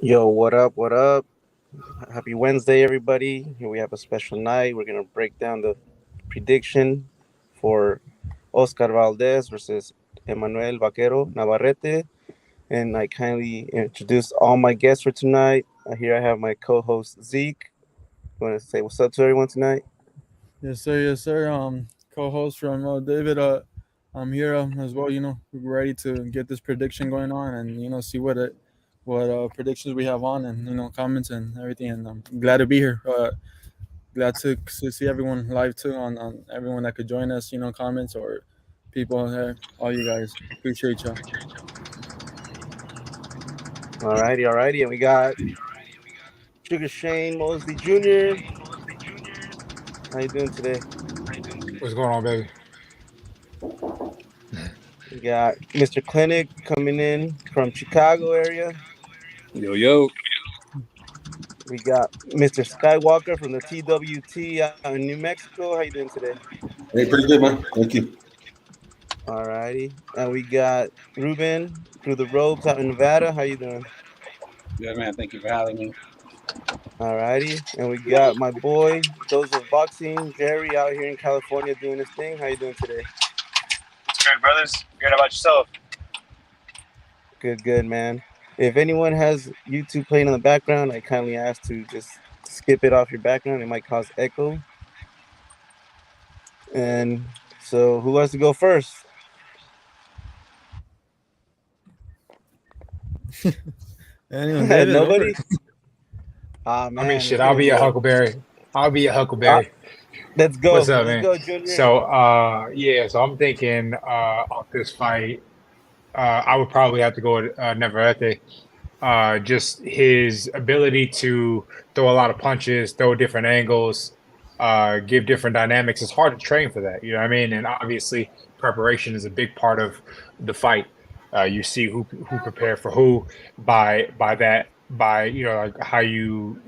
Yo, what up? What up? Happy Wednesday, everybody. Here we have a special night. We're going to break down the prediction for Oscar Valdez versus Emanuel Navarrete. And I kindly introduce all my guests for tonight. Here I have my co host, Zeke. You want to say what's up to everyone tonight? Yes, sir. Yes, sir. Co-host from David. I'm here as well. We're ready to get this prediction going on, and see what predictions we have on, and comments and everything. And I'm glad to be here. Glad to see everyone live too, on everyone that could join us. Comments or people there. All you guys, appreciate you. Alrighty. And we got Sugar Shane Mosley Jr. How you doing today? What's going on, baby? We got Mr. Clinic coming in from Chicago area. Yo, yo. We got Mr. Skywalker from the TWT out in New Mexico. How you doing today? Hey, pretty good, man. Thank you. Alrighty. And we got Ruben through the ropes out in Nevada. How you doing? Good, man. Thank you for having me. Alrighty. And we got my boy, Those of Boxing, Jerry out here in California doing his thing. How you doing today? It's good, brothers. Good about yourself. Good, man. If anyone has YouTube playing in the background, I kindly ask to just skip it off your background. It might cause echo. And so who wants to go first? Anyone, David, Nobody? Man, I mean, shit, I'll be a Huckleberry. Let's go. What's up, Let's man? go, Junior. So I'm thinking off this fight, I would probably have to go with Navarrete. Just his ability to throw a lot of punches, throw different angles, give different dynamics. It's hard to train for that, you know what I mean? And obviously, preparation is a big part of the fight. You see who prepared for who by like how you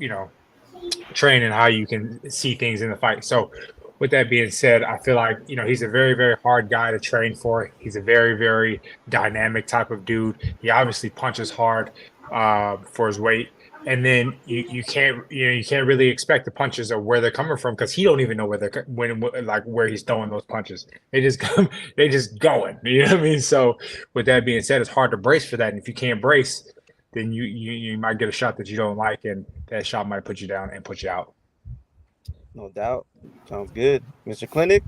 train and how you can see things in the fight. So with that being said, I feel like he's a very, very hard guy to train for. He's a very, very dynamic type of dude. He obviously punches hard for his weight, and then you can't really expect the punches or where they're coming from because he don't even know where they're where he's throwing those punches. They just come, they just going. You know what I mean? So with that being said, it's hard to brace for that, and if you can't brace, then you might get a shot that you don't like, and that shot might put you down and put you out. No doubt. Sounds good. Mr. Clinic?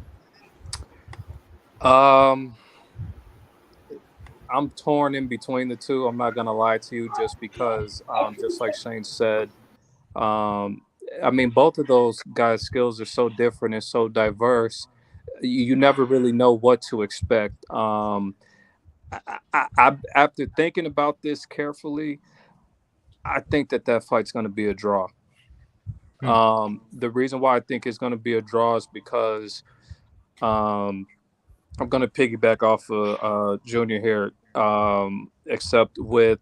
I'm torn in between the two. I'm not gonna lie to you, just because, just like Shane said, I mean, both of those guys' skills are so different and so diverse. You never really know what to expect. After thinking about this carefully, I think that fight's going to be a draw. The reason why I think it's going to be a draw is because I'm going to piggyback off of Junior here, except with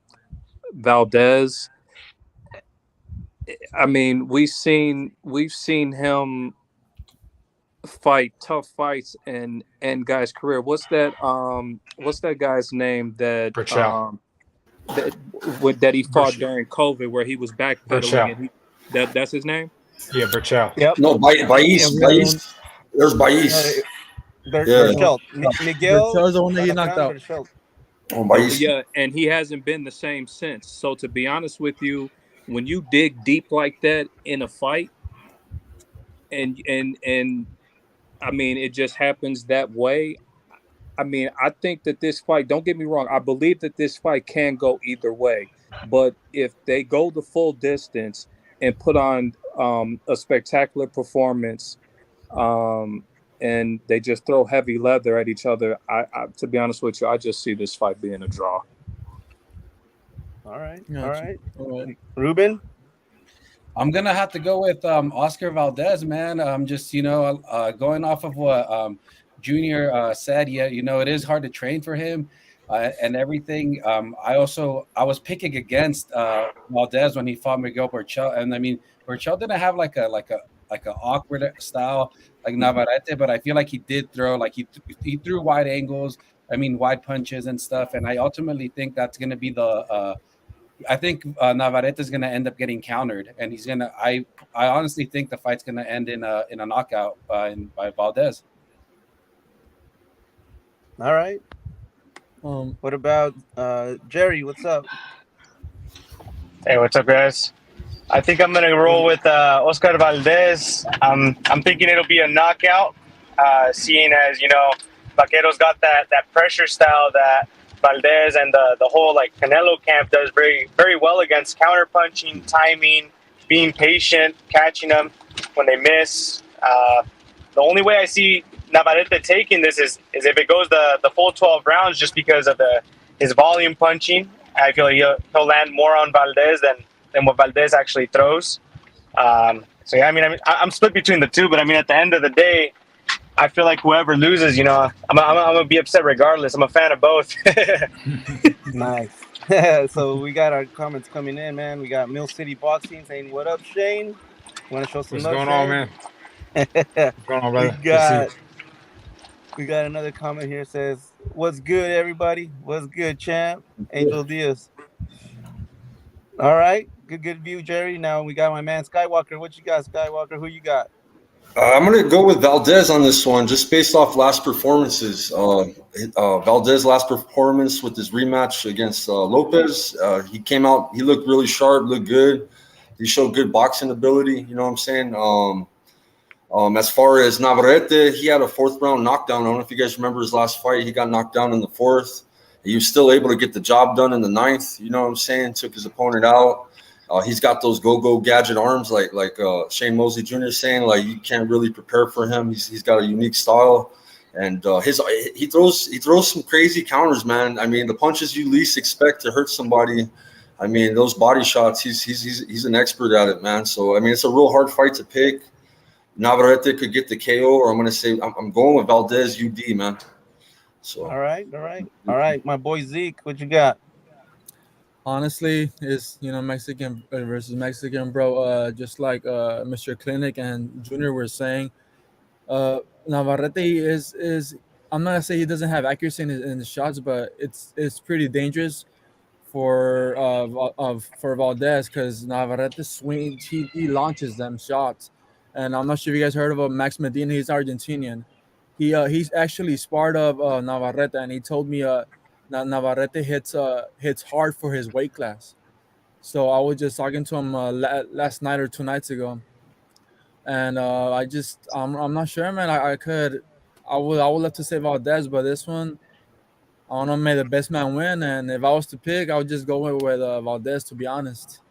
Valdez. I mean, we've seen him fight tough fights and end guy's career. What's that guy's name that that he fought during COVID, where he was backpedaling? And that's his name? Yeah, Burchell. Yep. No, Bais. There's Bais. Burchell. Miguel. Burchell's the one that he knocked out. Burchell. Oh, Bais. Yeah, and he hasn't been the same since. So to be honest with you, when you dig deep like that in a fight, and I mean, it just happens that way. I mean, I think that this fight, don't get me wrong, I believe that this fight can go either way. But if they go the full distance and put on a spectacular performance, and they just throw heavy leather at each other, I to be honest with you, I just see this fight being a draw. All right. Ruben? I'm going to have to go with Oscar Valdez, man. Just, going off of what Junior said, it is hard to train for him and everything. I was picking against Valdez when he fought Miguel Burchell. And I mean, Burchell didn't have like a awkward style like Navarrete, but I feel like he did throw, like he threw wide angles, wide punches and stuff. And I ultimately think that's going to be the I think Navarrete is going to end up getting countered, and he's going to. I honestly think the fight's going to end in a knockout by Valdez. All right. What about Jerry? What's up? Hey, what's up, guys? I think I'm gonna roll with Oscar Valdez. I'm thinking it'll be a knockout, seeing as Vaquero's got that pressure style that Valdez and the whole like Canelo camp does very very well against counter punching, timing, being patient, catching them when they miss. The only way I see Navarrete taking this is if it goes the full 12 rounds, just because of his volume punching. I feel like he'll land more on Valdez than what Valdez actually throws. So yeah, I'm split between the two, but at the end of the day, I feel like whoever loses, I'm gonna be upset regardless. I'm a fan of both. Nice. So we got our comments coming in, man. We got Mill City Boxing saying, "What up, Shane? You want to show some What's love, going on, Shane?" man? What's going on, we brother? Good to see you. we got another comment here says, "What's good, everybody? What's good, champ? Angel Diaz." All right, good view, Jerry. Now we got my man Skywalker. What you got, Skywalker? Who you got? I'm going to go with Valdez on this one, just based off last performances. Valdez last performance with his rematch against Lopez, he came out, he looked really sharp, looked good. He showed good boxing ability. You know what I'm saying? As far as Navarrete, he had a fourth round knockdown. I don't know if you guys remember his last fight. He got knocked down in the fourth. He was still able to get the job done in the ninth. You know what I'm saying? Took his opponent out. He's got those go gadget arms, like Shane Mosley Jr. is saying. Like, you can't really prepare for him. He's got a unique style, and he throws some crazy counters, man. The punches you least expect to hurt somebody. Those body shots. He's an expert at it, man. So it's a real hard fight to pick. Navarrete could get the KO, or I'm going to say I'm going with Valdez UD, man. So all right. My boy Zeke, what you got? Honestly, it's Mexican versus Mexican, bro. Just like Mr. Clinic and Junior were saying, Navarrete is I'm not gonna say he doesn't have accuracy in his shots, but it's pretty dangerous for Valdez, because Navarrete swings, he launches them shots, and I'm not sure if you guys heard of Max Medina. He's Argentinian. He's actually sparred of Navarrete, and he told me Navarrete hits hard for his weight class. So I was just talking to him last night or 2 nights ago, and I'm not sure, man. I would love to say Valdez, but this one, I don't know. May the best man win, and if I was to pick, I would just go with Valdez. To be honest,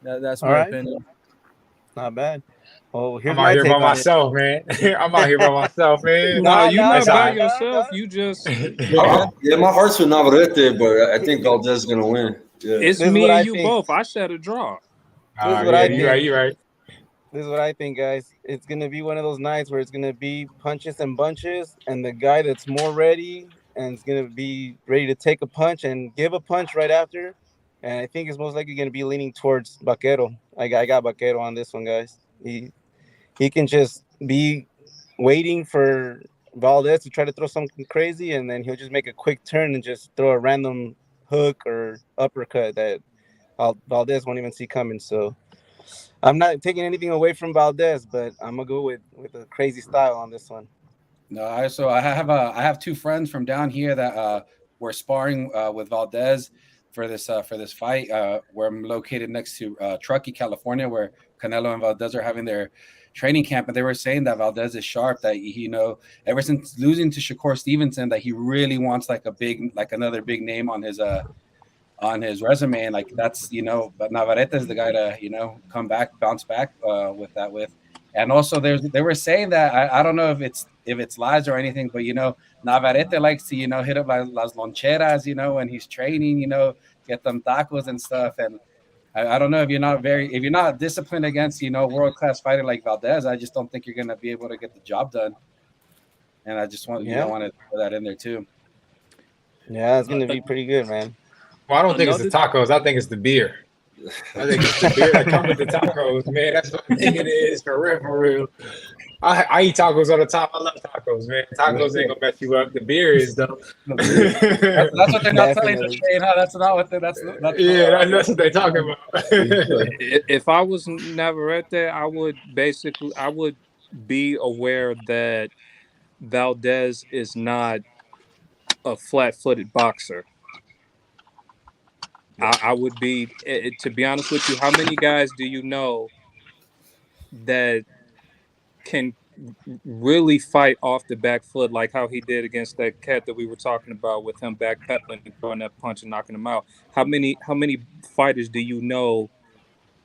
that's my opinion. Not bad. Oh, here's I'm out my here take by on myself, man. I'm out here by myself, man. No, you're not by nah. yourself. You just yeah, my heart's with Navarrete, but I think Valdez is going to win. Yeah. it's This is me what and I you think. both. I said a draw. This is what Yeah, I you're think. right. You're right. This is what I think, guys. It's gonna be one of those nights where it's gonna be punches and bunches, and the guy that's more ready and is gonna be ready to take a punch and give a punch right after. And I think it's most likely gonna be leaning towards Vaquero. I got Vaquero on this one, guys. He can just be waiting for Valdez to try to throw something crazy, and then he'll just make a quick turn and just throw a random hook or uppercut that Valdez won't even see coming. So I'm not taking anything away from Valdez, but I'm gonna go with a crazy style on this one. No, I have two friends from down here that were sparring with Valdez for this fight. Where I'm located next to Truckee, California, where Canelo and Valdez are having their training camp, and they were saying that Valdez is sharp. That ever since losing to Shakur Stevenson, that he really wants like another big name on his resume, and like that's but Navarrete is the guy to come back, bounce back with. And also they were saying that I don't know if it's lies or anything, but Navarrete likes to hit up las loncheras when he's training, get them tacos and stuff. And I don't know, if you're not disciplined against world class fighter like Valdez, I just don't think you're gonna be able to get the job done. And I just want to put that in there too. Yeah, it's gonna be pretty good, man. Well, I don't think it's the tacos. I think it's the beer. I think it's the beer that comes with the tacos, man. That's what I think it is, for real, for real. I eat tacos all the time. I love tacos, man. Tacos ain't gonna mess you up. The beer is though. That's what they're not telling the Definitely. train, huh? That's not what Yeah, that's what they're talking about. If I was Navarrete, I would be aware that Valdez is not a flat-footed boxer. I would be, to be honest with you. How many guys do you know that can really fight off the back foot like how he did against that cat that we were talking about with him backpedaling and throwing that punch and knocking him out? How many fighters do you know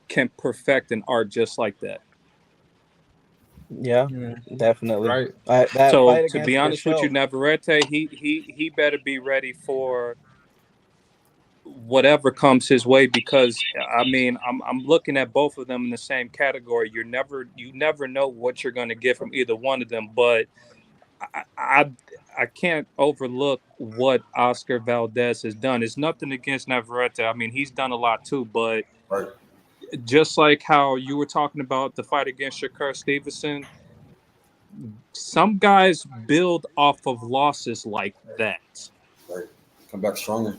can perfect an art just like that? Yeah, Yeah. definitely. Right. That So fight to be against honest with you, Rochelle. Navarrete, he better be ready for whatever comes his way, because I mean I'm looking at both of them in the same category. You never know what you're going to get from either one of them, but I, I I can't overlook what Oscar Valdez has done. It's nothing against Navarrete. I mean, he's done a lot too, but Right. just like how you were talking about the fight against Shakur Stevenson, some guys build off of losses like that. Right. Come back stronger.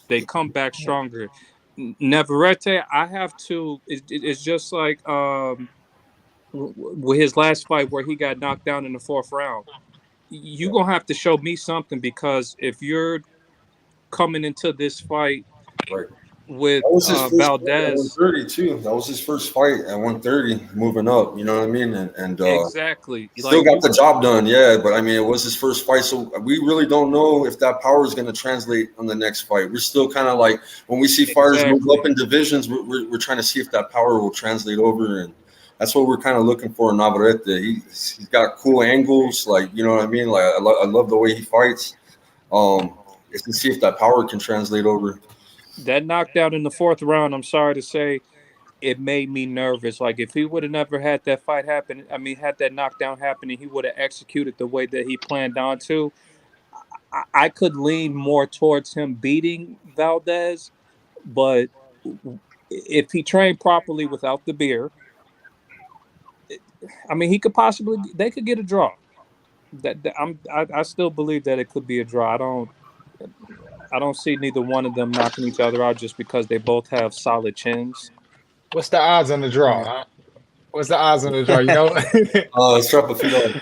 They come back stronger. Navarrete, I have to. It's just like with his last fight where he got knocked down in the fourth round. You Yeah. gonna have to show me something, because if you're coming into this fight Right. with That was his first fight at Valdez, 130 too. That was his first fight at 130, moving up. You know what I mean? And exactly, still like got you, the job done. Yeah, but I mean, it was his first fight, so we really don't know if that power is going to translate on the next fight. We're still kind of like when we see fighters move up exactly. in divisions, we're trying to see if that power will translate over, and that's what we're kind of looking for in Navarrete. He's got cool angles, like you know what I mean. Like I love the way he fights. Um, it's to see if that power can translate over. That knockdown in the fourth round, I'm sorry to say, it made me nervous. Like if he would have never had that fight happen, I mean, had that knockdown happen and he would have executed the way that he planned on to, I could lean more towards him beating Valdez. But if he trained properly without the beer, I mean, they could get a draw. I still believe that it could be a draw. I don't see neither one of them knocking each other out just because they both have solid chins. What's the odds on the draw, huh? What's the odds on the draw? You know? Let's drop a few dollars.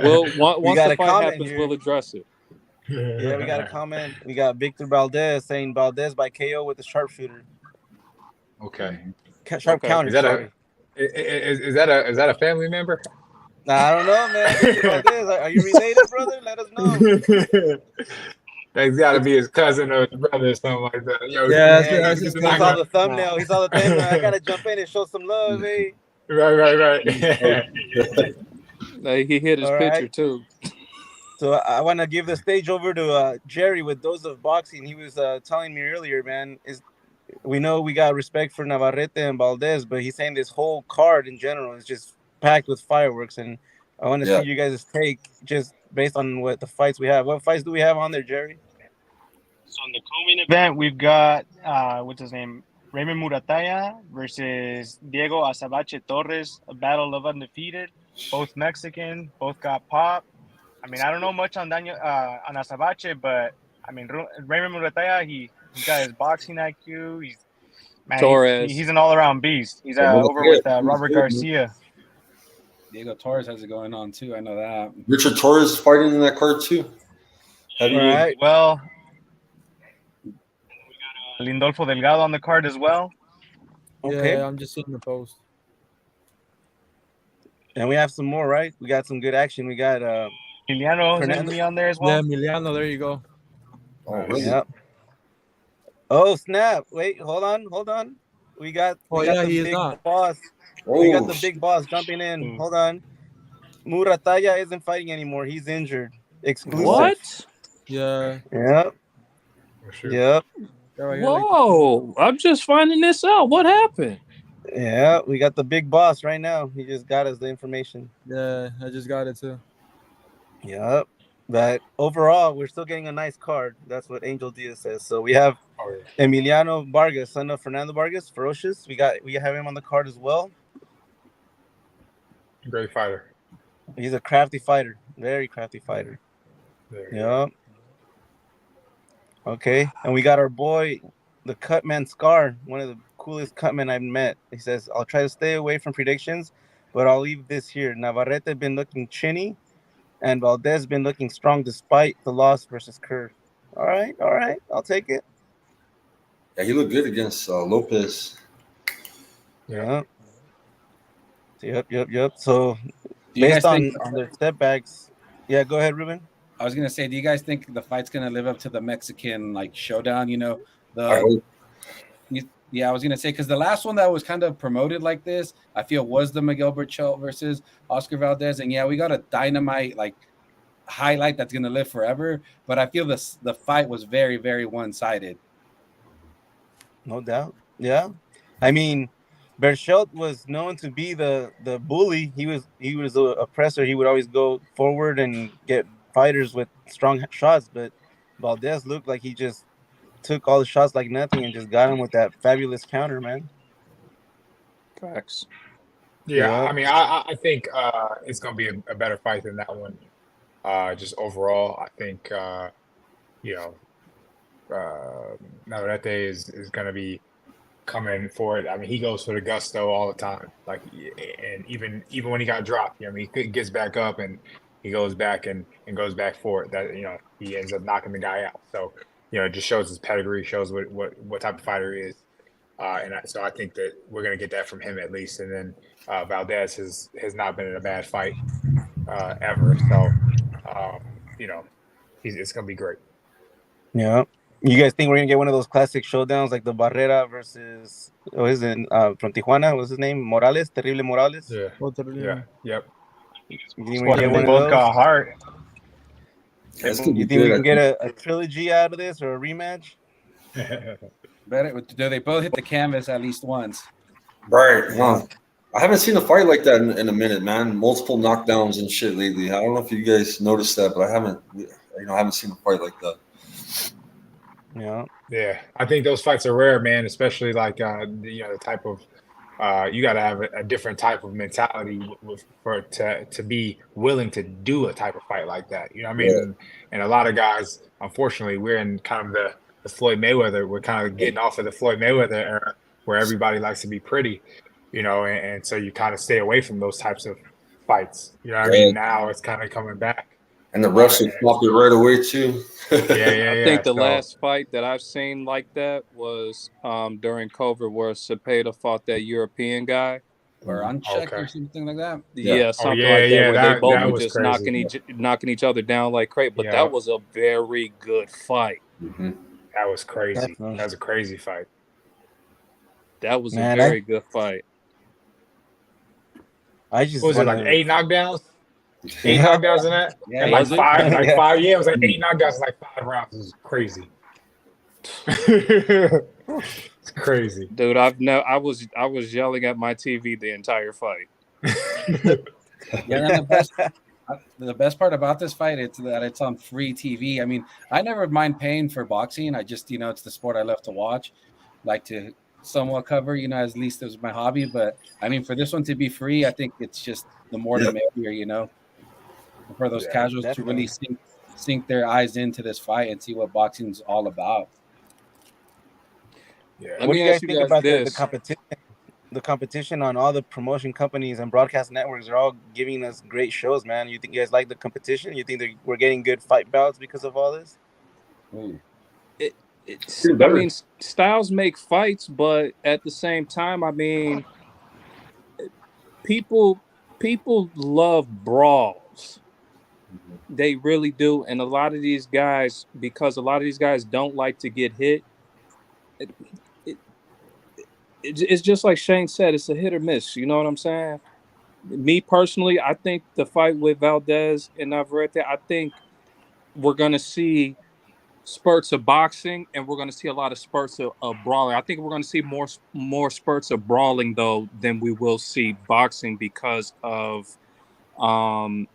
Well, We once got the a fight comment happens, we'll here. address it. Yeah, we got a comment. We got Victor Valdez saying Valdez by KO with the sharpshooter. Okay. Sharp Okay. counter, sorry. Is that a family member? Nah, I don't know, man. Victor Valdez, are you related, brother? Let us know. That's got to be his cousin or his brother or something like that. Yo, Yeah, Yeah, that's his he saw cousin. the thumbnail. He saw the thumbnail. I gotta jump in and show some love, eh? right. He hit his All pitcher right. too. So I want to give the stage over to Jerry with Dose of Boxing. He was telling me earlier, man. We know we got respect for Navarrete and Valdez, but he's saying this whole card in general is just packed with fireworks, and I want to Yeah. see you guys' take just based on what the fights we have. What fights do we have on there, Jerry? So in the co-main event, we've got what's his name, Raymond Murataya versus Diego Azabache Torres, a battle of undefeated. Both Mexican, both got pop. I mean, I don't know much on Daniel on Azabache, but I mean Raymond Murataya, he's got his boxing IQ. Torres. He's an all around beast. He's Yeah, over with he's Robert good, man. Garcia. Diego Torres has it going on too. I know that. Richard Torres is fighting in that card too. All right. Well, Lindolfo Delgado on the card as well. Okay. Yeah, I'm just seeing the post. And we have some more, right? We got some good action. We got Emiliano's going to Fernando. be on there as Yeah, well. Emiliano, there you go. Oh, really? Yeah. Oh snap! Wait, hold on. We got Oh the yeah, he is big not. boss. We got Oh, the shit. big boss jumping in. Mm. Hold on. Murataya isn't fighting anymore. He's injured. Exclusive. What? Yeah, Yep. Yep. yeah, right here, like, Whoa! I'm just finding this out. What happened? Yeah. We got the big boss right now. He just got us the information. yeah, I just got it too. Yep. But overall, we're still getting a nice card. That's what Angel Diaz says. So we have Oh, yeah. Emiliano Vargas, son of Fernando Vargas, ferocious. We have him on the card as well. Great fighter. He's a crafty fighter, very crafty fighter. There you go. Yeah. Okay, and we got our boy, the Cutman Scar, one of the coolest Cutmen I've met. He says, "I'll try to stay away from predictions, but I'll leave this here. Navarrete been looking chinny, and Valdez been looking strong despite the loss versus Kerr. All right, I'll take it. Yeah, he looked good against Lopez. Yeah, yep. So Do you based guys think? on their step backs, yeah, go ahead, Ruben. I was gonna say, do you guys think the fight's gonna live up to the Mexican like showdown? I The hope. yeah, I was gonna say because the last one that was kind of promoted like this, I feel was the Miguel Berchelt versus Oscar Valdez, and yeah, we got a dynamite like highlight that's gonna live forever. But I feel the fight was very very one sided. No doubt. Yeah, I mean, Berchelt was known to be the bully. He was a oppressor. He would always go forward and get fighters with strong shots. But Valdez looked like he just took all the shots like nothing and just got him with that fabulous counter, man. Facts. Yeah, Yeah, I mean, I think it's gonna be a better fight than that one. Just overall, I think you know Navarrete is gonna be coming for it. I mean, he goes for the gusto all the time. Like, and even when he got dropped, I mean, he gets back up and he goes back and goes back for it. That he ends up knocking the guy out. So it just shows his pedigree, shows what type of fighter he is. So I think that we're gonna get that from him at least. And then Valdez has not been in a bad fight ever. So um, it's gonna be great. yeah. You guys think we're gonna get one of those classic showdowns like the Barrera versus what is it from Tijuana? What's his name? Morales, Terrible Morales. Yeah, yeah, yep. You think we're Well, gonna get they one of both those? got heart. That's gonna You be think we good. can get a trilogy out of this or a rematch? Better do they both hit the canvas at least once? Right, Yeah. huh? I haven't seen a fight like that in a minute, man. Multiple knockdowns and shit lately. I don't know if you guys noticed that, but I haven't seen a fight like that. Yeah. Yeah, I think those fights are rare, man. Especially like the type of you got to have a different type of mentality for to be willing to do a type of fight like that. You know what I mean? Yeah, And a lot of guys, unfortunately, we're in kind of the Floyd Mayweather. We're kind of getting off of the Floyd Mayweather era where everybody likes to be pretty, and so you kind of stay away from those types of fights. You know what I yeah. mean? Now it's kind of coming back. And the Uh, refs would stop it right away too. yeah, I yeah. think the So last fight that I've seen like that was during COVID, where Cepeda fought that European guy. Or unchecked okay. or something like that. Yeah. Yeah, Oh something yeah, like that, yeah. where they That both that were Mhm. was just crazy. knocking each other down like crazy. But Yeah, that was a very good fight. Mhm. that was crazy. Definitely. That was a crazy fight. That was a Man, very good fight. I What just was it want like to. 8 knockdowns? Eight Yeah. knockdowns in that, Yeah, and yeah. like Was it? five, like Yeah. 5. Yeah, it was like 8 knockdowns, in like 5 rounds. It was crazy. It's crazy. Dude, I was yelling at my TV the entire fight. Yeah, and the best part about this fight is that it's on free TV. I mean, I never mind paying for boxing. I just it's the sport I love to watch, like to somewhat cover. At least it was my hobby. But I mean, for this one to be free, I think it's just the more the Yeah. merrier. For those Yeah, casuals to really Definitely. sink their eyes into this fight and see what boxing's all about. yeah. Let What do me you ask guys you think guys about the this. competition? The competition on all the promotion companies and broadcast networks are all giving us great shows, man. You think you guys like the competition? You think that we're getting good fight bouts because of all this? Ooh. It, it's Getting I better. mean, styles make fights, but at the same time, I mean, people people love brawls. They really do, and a lot of these guys, because a lot of these guys don't like to get hit. It, it, it's just like Shane said, it's a hit or miss. You know what I'm saying? Me personally, I think the fight with Valdez and Navarrete, I think we're gonna see spurts of boxing and we're going to see a lot of spurts of brawling. I think we're going to see more spurts of brawling though than we will see boxing because of um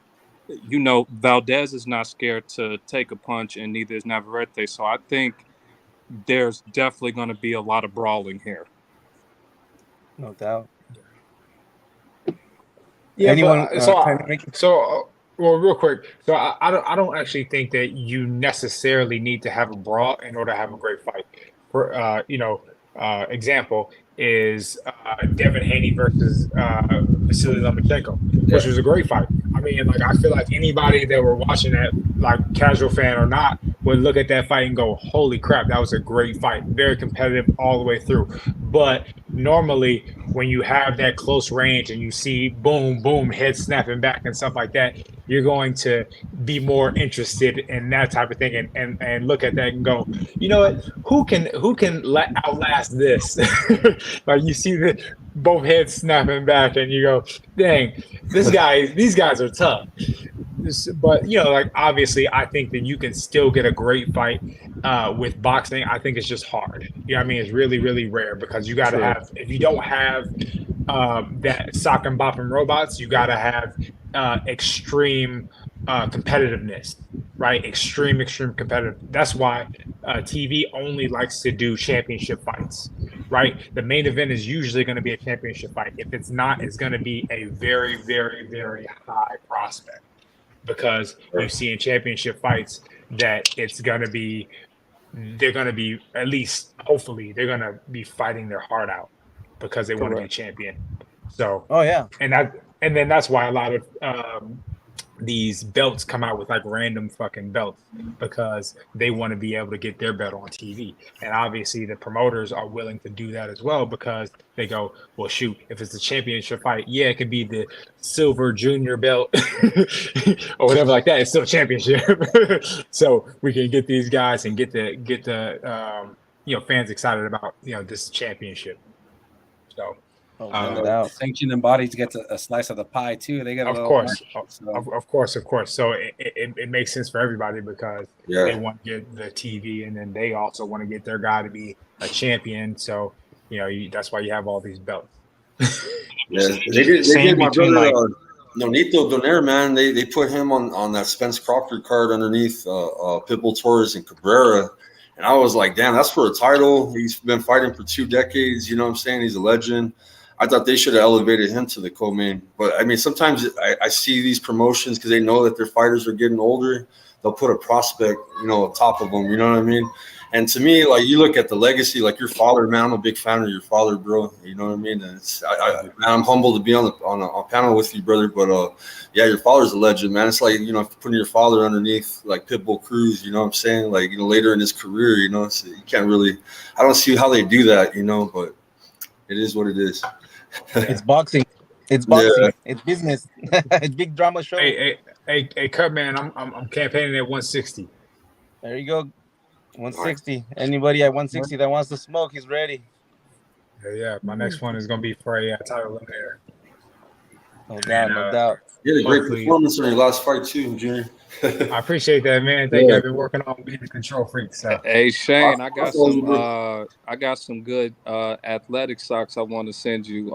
Valdez is not scared to take a punch and neither is Navarrete. So I think there's definitely going to be a lot of brawling here. No doubt. Yeah, Anyone but so trying to make it? well, real quick. So I don't actually think that you necessarily need to have a brawl in order to have a great fight. For example is Devin Haney versus Vasily Lomachenko, which Yeah. was a great fight. I mean, like I feel like anybody that were watching that, like casual fan or not, would look at that fight and go, "Holy crap, that was a great fight! Very competitive all the way through." But normally when you have that close range and you see boom, boom, head snapping back and stuff like that, you're going to be more interested in that type of thing and look at that and go, you know what, who can outlast this? Like you see the both heads snapping back and you go, dang, these guys are tough. But like obviously, I think that you can still get a great fight with boxing. I think it's just hard. I mean, it's really, really rare because you got to True. have. If you don't have that sock and bop and robots, you got to have extreme competitiveness, right? Extreme competitive. That's why TV only likes to do championship fights, right? The main event is usually going to be a championship fight. If it's not, it's going to be a very, very, very high prospect because you see in championship fights that they're going to be at least hopefully they're going to be fighting their heart out because they want to be a Correct. champion. So Oh yeah. and then that's why a lot of these belts come out with like random fucking belts because they want to be able to get their belt on TV. And obviously the promoters are willing to do that as well because they go, well, shoot, if it's a championship fight, yeah, it could be the silver junior belt or whatever like that. It's still a championship. So we can get these guys and get the fans excited about, this championship. So, Oh, And no um, doubt. sanctioning bodies get a slice of the pie too. They get a Of little course, market. So of course. So it makes sense for everybody because they Yeah. want to get the TV, and then they also want to get their guy to be a champion. So that's why you have all these belts. Yeah. They Just did. They same did. My between brother, like Nonito Donaire, man. They put him on that Spence Crawford card underneath Pitbull Torres and Cabrera, and I was like, damn, that's for a title. He's been fighting for 2 decades. You know what I'm saying? He's a legend. I thought they should have elevated him to the co-main. But I mean, sometimes I see these promotions because they know that their fighters are getting older. They'll put a prospect, on top of them. You know what I mean? And to me, like you look at the legacy, like your father, man. I'm a big fan of your father, bro. You know what I mean? And man, I'm humbled to be on a panel with you, brother. But yeah, your father's a legend, man. It's like putting your father underneath like Pitbull Cruz. You know what I'm saying? Like later in his career, so you can't really. I don't see how they do that, but it is what it is. It's boxing. It's Yeah. boxing. It's business. It's big drama show. Hey, Cut man, I'm campaigning at 160. There you go. All right. 160. Anybody at 160 that wants to smoke, he's ready. Yeah, my next one is gonna be for a title eliminator, No doubt. and No doubt. You had a great hopefully. performance in your last fight too, Junior. I appreciate that, man. Thank you. Yeah. I've been working on being a control freak, so Hey Shane, I I got feel you, some bro. I got some good athletic socks I want to send you.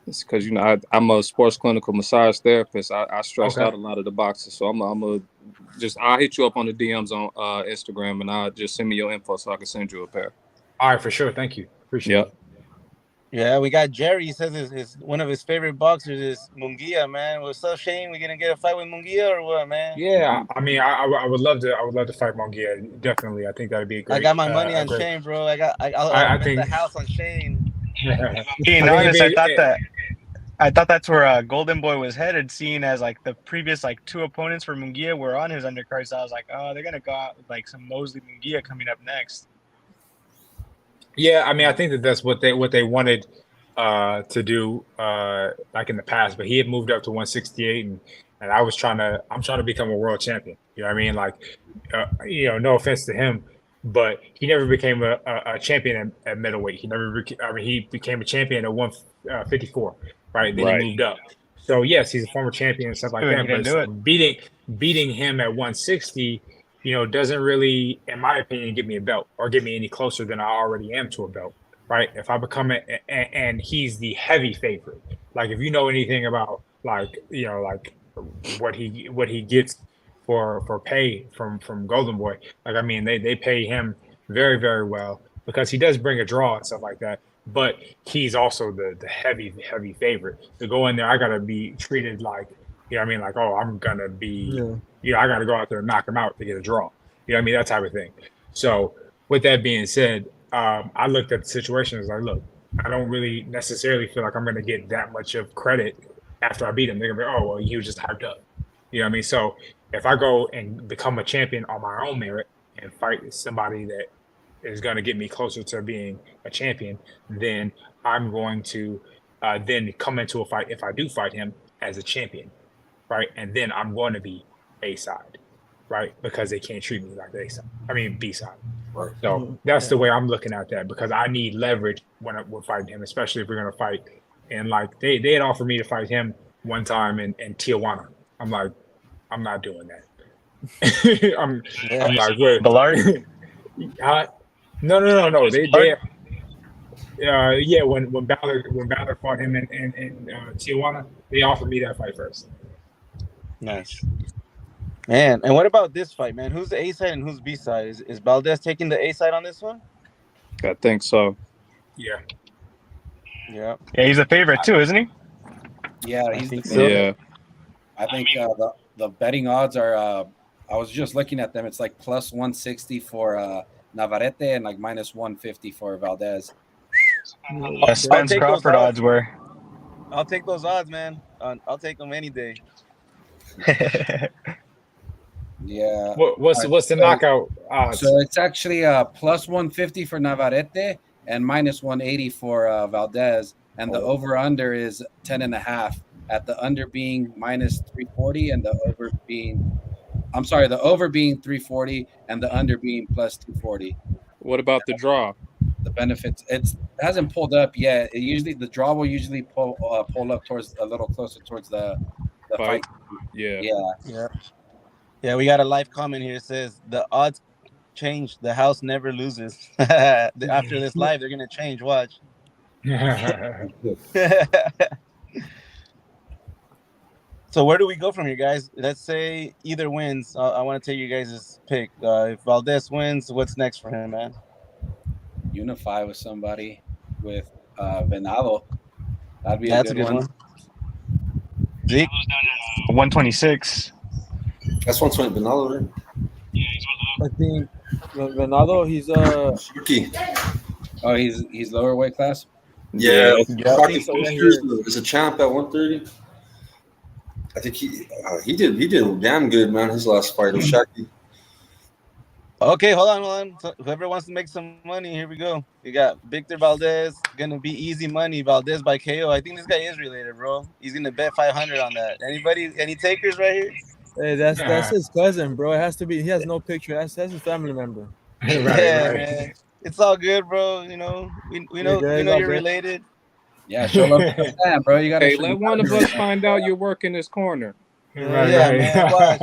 It's because I'm a sports clinical massage therapist. I stretched okay. out a lot of the boxes, so I'll hit you up on the DMs on Instagram, and I'll just send me your info so I can send you a pair. All right, for sure. Thank you. Appreciate Yep. it. Yeah, we got Jerry. He says his one of his favorite boxers is Munguia, man. What's up, Shane? We gonna get a fight with Munguia or what, man? Yeah, I mean, I would love to. I would love to fight Mongia. Definitely, I think that would be I got my money a on great. Shane, bro. I'll I bet the think. house on Shane. being I think it'd honest, be. I thought that's where Golden Boy was headed, seeing as like the previous like two opponents for Munguia were on his undercard. So I was like, oh, they're gonna go out with like some Mosley Munguia coming up next. Yeah, I mean, I think that's what they wanted to do like in the past, but he had moved up to 168, and I'm trying to become a world champion. You know what I mean? Like, no offense to him, but he never became a champion at middleweight. He became a champion at 154, right? Then he Right. moved up. So yes, he's a former champion and stuff like And that. he didn't But do it. beating him at 160, doesn't really, in my opinion, get me a belt or get me any closer than I already am to a belt, right? If I become and he's the heavy favorite. Like if you know anything about like what he gets for pay from Golden Boy, like I mean they pay him very, very well because he does bring a draw and stuff like that. but he's also the heavy favorite to go in there. I gotta be treated like, you know what I mean, like, oh, I'm gonna be, I gotta go out there and knock him out to get a draw. You know what I mean, that type of thing. So with that being said, I looked at the situation as like, look, I don't really necessarily feel like I'm gonna get that much of credit after I beat him. They're gonna be, oh, well, he was just hyped up. You know what I mean? So if I go and become a champion on my own merit and fight somebody that is going to get me closer to being a champion, then I'm going to then come into a fight if I do fight him as a champion, right? And then I'm going to be A side, right? Because they can't treat me like A side. I mean B side. Right. So that's the way I'm looking at that, because I need leverage when we're fighting him, especially if we're going to fight. And like they had offered me to fight him one time in Tijuana. I'm like, I'm not doing that. I'm like, wait. Ballard? No. They yeah, when Balor fought him in Tijuana, they offered me that fight first. Nice. Man, and what about this fight, man? Who's the A side and who's B side? Is Valdez taking the A side on this one? I think so. Yeah. Yeah. Yeah, he's a favorite too, isn't he? Yeah, I he's the think so. favorite. Yeah. I think the betting odds are. I was just looking at them. It's like plus 160 for Navarrete and like minus 150 for Valdez. Spence take those Crawford odds. odds were. I'll take those odds, man. I'll take them any day. Yeah. What's the knockout odds? So it's actually plus 150 for Navarrete and minus 180 for Valdez, and the over under is 10.5. At the under being minus 340 and the over being, the over being 340 and the under being plus 240. What about the draw? The benefits it hasn't pulled up yet. The draw will usually pull up towards a little closer towards the fight. Yeah. Yeah, we got a live comment here. It says the odds change. The house never loses. After this live, they're gonna change. Watch. So where do we go from here, guys? Let's say either wins. I want to take you guys' pick. If Valdez wins, what's next for him, man? Unify with somebody with Venado. That'd be That's a good one. Zeke? 126. That's 120 Benalo, right? I think Venado, he's Shuki. Oh, he's lower weight class. Yeah, Yeah. is a champ at 130. I think he did damn good, man. His last fight of Shaki. Okay, hold on. So whoever wants to make some money, here we go. We got Victor Valdez, gonna be easy money. Valdez by KO. I think this guy is related, bro. He's gonna bet 500 on that. Any takers right here? hey, that's his cousin, bro. It has to be. He has no picture. That's his family member. Right. Man. It's all good, bro. You know, we know you're related. Yeah, show love to the fan, bro. You gotta. Hey, let one of us find out you're working this corner. Man. Watch.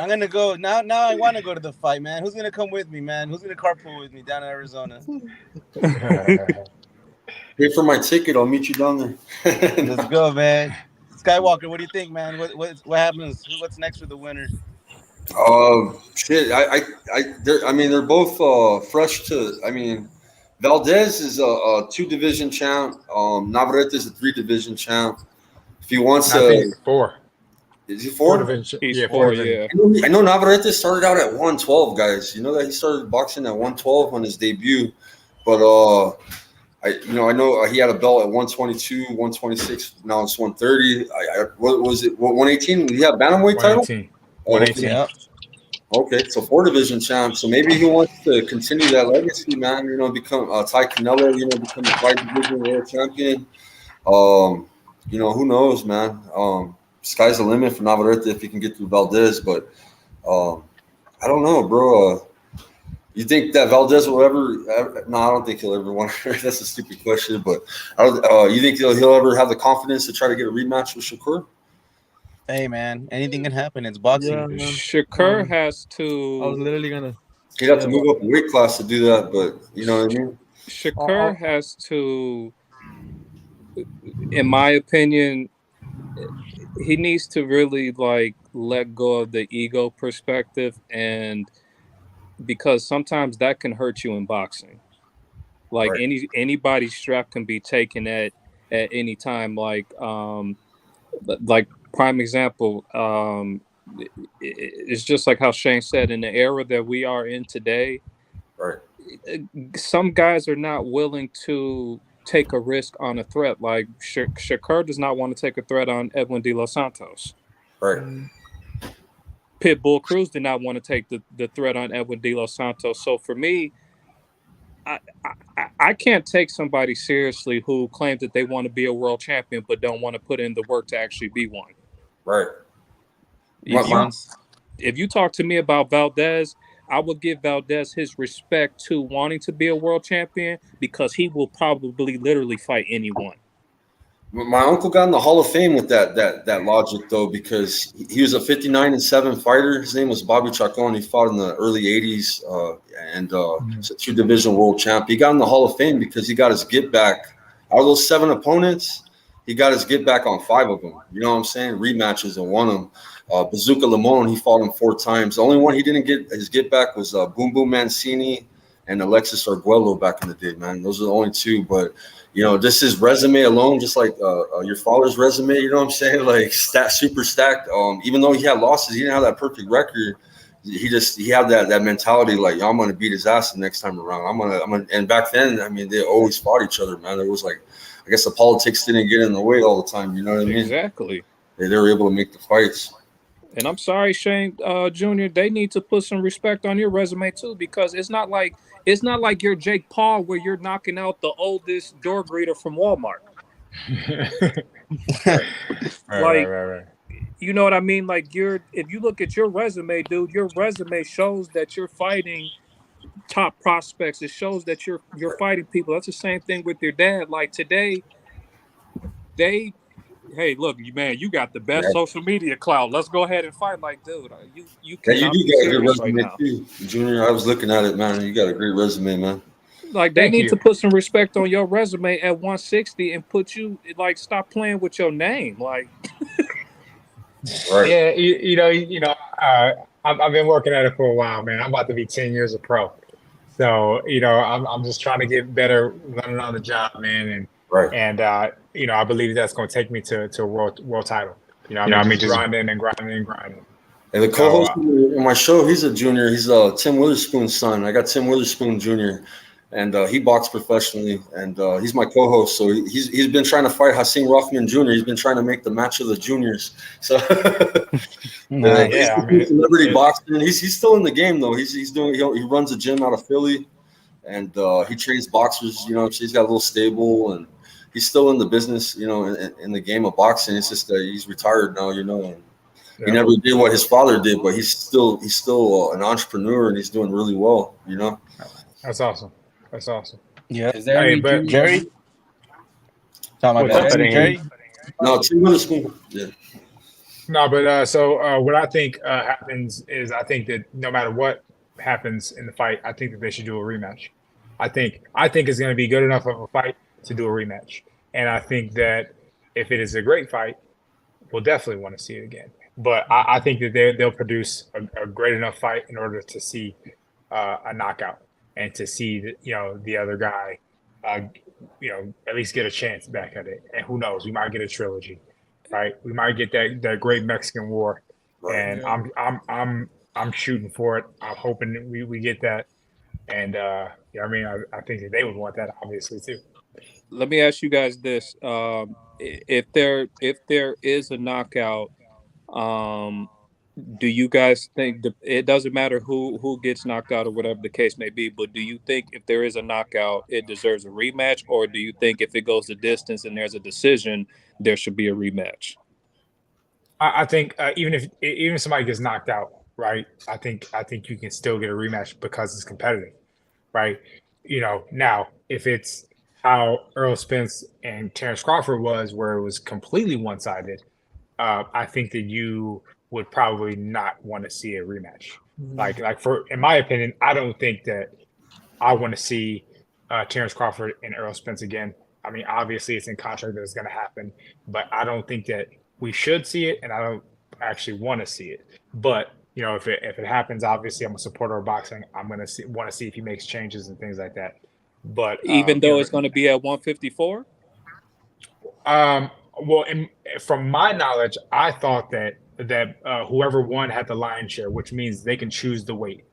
I'm gonna go now. I want to go to the fight, man. Who's gonna come with me, man? Who's gonna carpool with me down in Arizona? Pay for my ticket. I'll meet you down there. Let's go, man. Skywalker, what do you think, man? What happens? What's next for the winner? Shit. They're both fresh to. I mean, Valdez is a 2-division champ. Navarrete is a 3-division champ. If he wants I think 4. Is he 4? He's 4, yeah. I know Navarrete started out at 112, guys. You know that he started boxing at 112 on his debut, but I know he had a belt at 122, 126. Now it's 130. What was it? 118? Did he have bantamweight title? 118. Yeah. Okay, so 4-division champ. So maybe he wants to continue that legacy, man. You know, become Ty Canelo. You know, become a 5-division world champion. Who knows, man. Sky's the limit for Navarrete if he can get through Valdez, but I don't know, bro. You think that Valdez will ever? No, I don't think he'll ever want. That's a stupid question, but you think he'll ever have the confidence to try to get a rematch with Shakur? Hey, man, anything can happen. It's boxing. Yeah, Shakur has to. I was literally gonna. He'd have to move up a weight class to do that, but you know what I mean. Shakur has to, in my opinion, he needs to really let go of the ego perspective, and because sometimes that can hurt you in boxing. Like Right. anybody's strap can be taken at any time. Like prime example, it's just like how Shane said, in the era that we are in today, Right. some guys are not willing to take a risk on a threat. Like Shakur does not want to take a threat on Edwin De Los Santos. Right. Pitbull Cruz did not want to take the threat on Edwin De Los Santos. So for me, I can't take somebody seriously who claims that they want to be a world champion but don't want to put in the work to actually be one. Right. If you Sounds if you talk to me about Valdez, I would give Valdez his respect to wanting to be a world champion because he will probably literally fight anyone. My uncle got in the Hall of Fame with that logic though, because he was a 59-7 fighter. His name was Bobby Chacon. He fought in the early '80s, and he's a 2-division world champ. He got in the Hall of Fame because he got his get back out of those 7 opponents. He got his get back on 5 of them. You know what I'm saying? Rematches and won them. Bazooka Limon, he fought him 4 times. The only one he didn't get his get back was Boom Boom Mancini and Alexis Arguello back in the day, man. Those are the only 2, but you know, just his resume alone, just like your father's resume, you know what I'm saying? Like super stacked. Even though he had losses, he didn't have that perfect record. He had that mentality, like, I'm gonna beat his ass the next time around. I'm gonna. And back then, I mean, they always fought each other, man. It was like, I guess the politics didn't get in the way all the time. You know what I mean? Exactly. They were able to make the fights. And I'm sorry, Shane Jr. They need to put some respect on your resume too, because it's not like you're Jake Paul where you're knocking out the oldest door greeter from Walmart. Right. You know what I mean? Like if you look at your resume, dude, your resume shows that you're fighting top prospects. It shows that you're fighting people. That's the same thing with your dad. Like today, hey, look, man, you got the best Yeah. social media clout. Let's go ahead and fight. Like, dude, you Yeah, you cannot do be got a good serious right resume now. too, Junior. I was looking at it, man. You got a great resume, man. Like, they Thank need you. to put some respect on your resume at 160 and put you, like, stop playing with your name. Like, Right. Yeah, I've been working at it for a while, man. I'm about to be 10 years a pro. So, I'm just trying to get better running on the job, man. Right. And I believe that's going to take me to a world title. I mean, just grinding and grinding and grinding. And the So, co-host on my show, he's a junior. He's Tim Witherspoon's son. I got Tim Witherspoon Jr. and he boxed professionally, and he's my co-host. So he's been trying to fight Hasim Rothman Jr. He's been trying to make the match of the juniors. So nice. yeah, I he's mean, celebrity boxing. He's still in the game though. He's doing. He runs a gym out of Philly, and he trains boxers. You know, he's got a little stable, and he's still in the business. You know, in the game of boxing. It's just that he's retired now. You know. And, he yeah, never did what his father did, but he's still an entrepreneur and he's doing really well. You know. that's awesome. That's awesome. Yeah. Is there Hey, any but junior? Jerry? Oh, my what's bad. up? Jerry? No, Tim Witherspoon. Yeah. No, but so what I think happens is I think that no matter what happens in the fight, I think that they should do a rematch. I think it's going to be good enough of a fight to do a rematch, and I think that if it is a great fight, we'll definitely want to see it again. But I think that they'll produce a great enough fight in order to see a knockout and to see the other guy, at least get a chance back at it. And who knows, we might get a trilogy, right? We might get that great Mexican War, Right. and Yeah. I'm shooting for it. I'm hoping that we get that, and I mean, I think that they would want that obviously too. let me ask you guys this: if there is a knockout, um, do you guys think it doesn't matter who gets knocked out or whatever the case may be, but do you think if there is a knockout, it deserves a rematch, or do you think if it goes the distance and there's a decision, there should be a rematch? I think even if somebody gets knocked out, right? I think you can still get a rematch because it's competitive, right? Now if it's how Earl Spence and Terrence Crawford was, where it was completely one sided, I think that you would probably not want to see a rematch. Like for in my opinion, I don't think that I want to see Terrence Crawford and Earl Spence again. I mean, obviously it's in contract that it's going to happen, but I don't think that we should see it, and I don't actually want to see it. But if it happens, obviously I'm a supporter of boxing. I'm going to want to see if he makes changes and things like that. But Even though it's going to be at 154. well, from my knowledge, I thought that whoever won had the lion's share, which means they can choose the weight.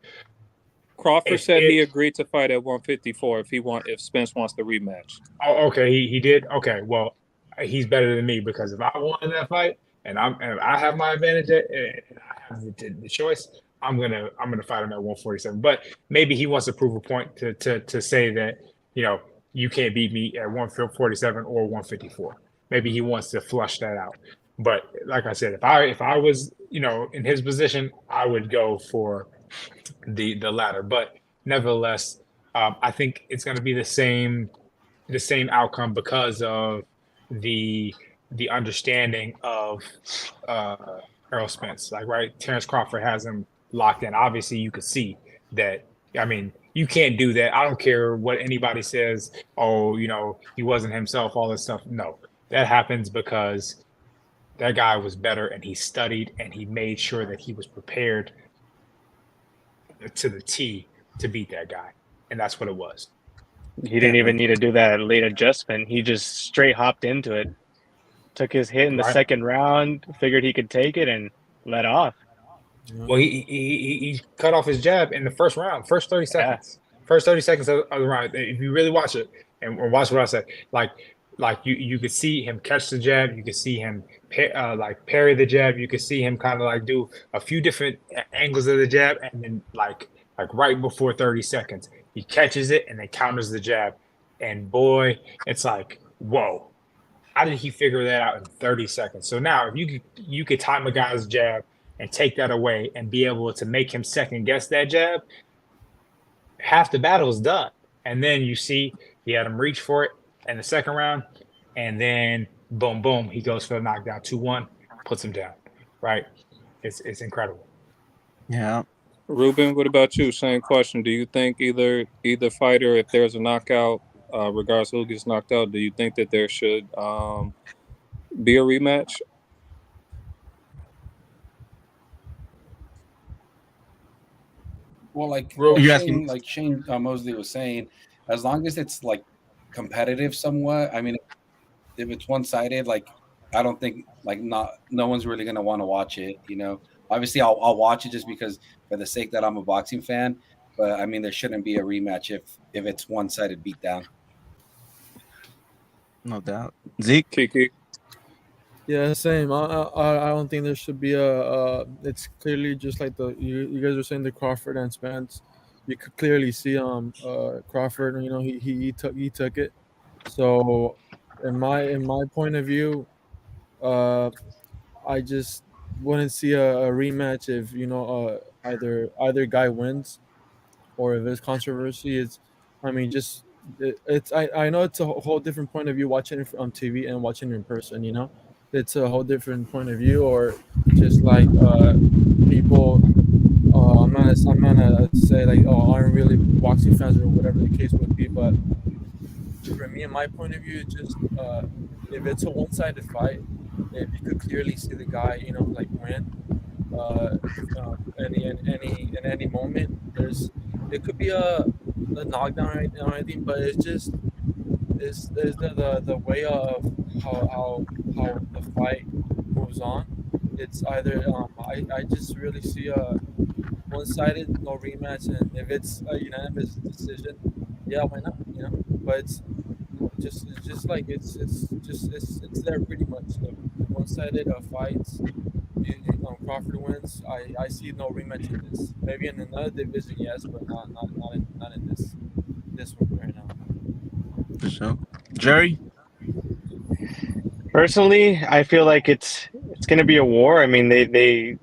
Crawford If said he it, agreed to fight at 154 if Spence wants the rematch. oh, okay, he did. Okay, well, he's better than me because if I won that fight and I have my advantage and I have the choice, I'm gonna fight him at 147. But maybe he wants to prove a point to say that you can't beat me at 147 or 154. Maybe he wants to flush that out. But like I said, if I was in his position, I would go for the latter. But nevertheless, I think it's going to be the same outcome because of the understanding of Errol Spence. Like, right, Terrence Crawford has him locked in. Obviously, you could see that. I mean, you can't do that. I don't care what anybody says. Oh, he wasn't himself. All this stuff. No, that happens because that guy was better and he studied and he made sure that he was prepared to the T to beat that guy, and that's what it was. He didn't even need to do that late adjustment. He just straight hopped into it, took his hit in the Right. second round, figured he could take it, and let off. Well, he cut off his jab in the first round, first 30 seconds. First 30 seconds of the round. If you really watch it and watch what I said, like you could see him catch the jab, you could see him parry the jab, you could see him kind of like do a few different angles of the jab, and then like right before 30 seconds, he catches it and then counters the jab. And boy, it's like, whoa, how did he figure that out in 30 seconds? So now if you could time a guy's jab and take that away and be able to make him second guess that jab, half the battle is done. And then you see he had him reach for it in the second round, and then boom, boom, he goes for the knockdown, 2-1, puts him down. Right? It's incredible. Yeah. Ruben, what about you? Same question. Do you think either fighter, if there's a knockout, regardless of who gets knocked out, do you think that there should be a rematch? Well, You asking? Shane, Mosley was saying, as long as it's like competitive somewhat. I mean, if it's one sided, like I don't think no one's really gonna want to watch it. Obviously I'll watch it just because for the sake that I'm a boxing fan. But I mean, there shouldn't be a rematch if it's one sided beatdown. No doubt. Zeke? Kiki? Yeah, same. I don't think there should be a. It's clearly just like you guys were saying, the Crawford and Spence. You could clearly see Crawford. He took it. So in my point of view, I just wouldn't see a rematch if either guy wins, or if it's controversy. I mean, I know it's a whole different point of view watching it on TV and watching it in person. It's a whole different point of view, or just like people. I'm not gonna say like, oh, aren't really boxing fans or whatever the case would be, but for me, in my point of view, it's just if it's a one-sided fight, if you could clearly see the guy, like win, in any moment, it could be a knockdown or anything, but it's the way of how the fight moves on. It's either I just really see a one-sided, no rematch, and if it's a unanimous decision, yeah, why not? But it's just like it's there pretty much. Like one-sided fights. Crawford wins. I see no rematch in this. Maybe in another division, yes, but not in this one right now. For sure. Jerry? Personally, I feel like it's going to be a war. I mean, they